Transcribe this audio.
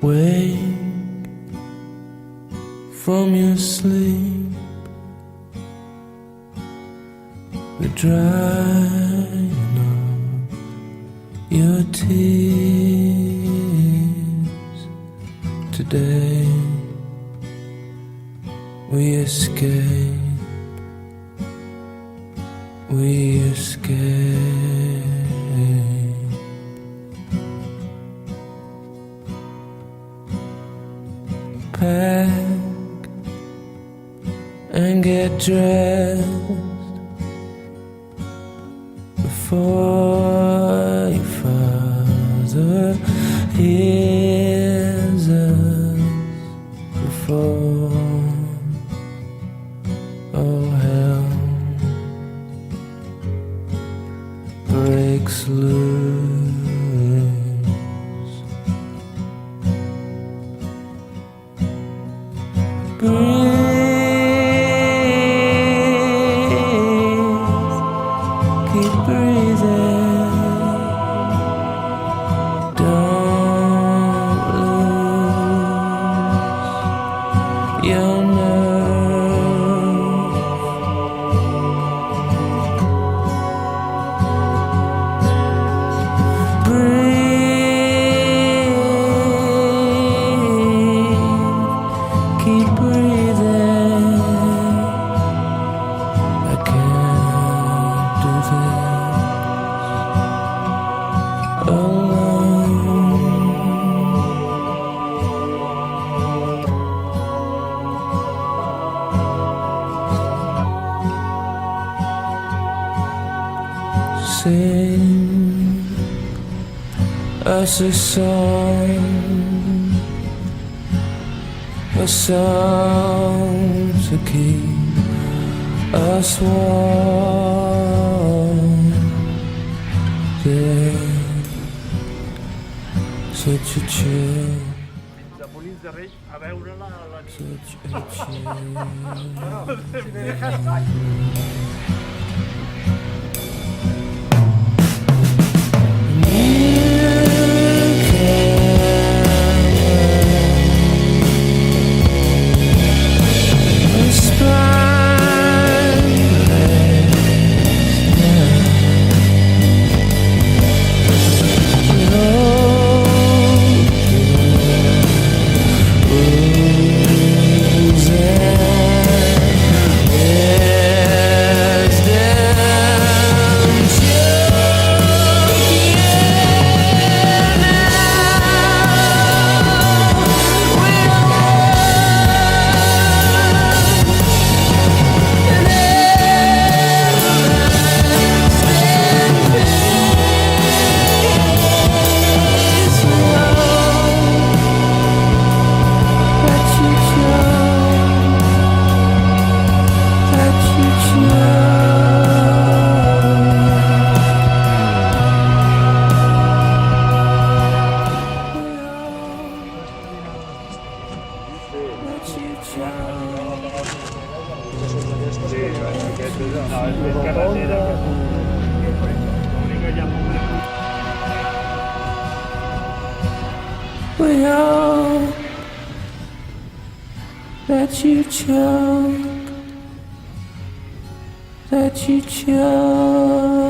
Wake from your sleep, the drying of your tears. Today we escape, we escape. Pack and get dressed before your father hears us, before all hell breaks loose. Keep breathing, don't lose your nerve. Breathe, keep breathing. I can't do this alone. Sing us a song to keep us warm. Yeah, such a chill, such a we hope that you choke, that you choke.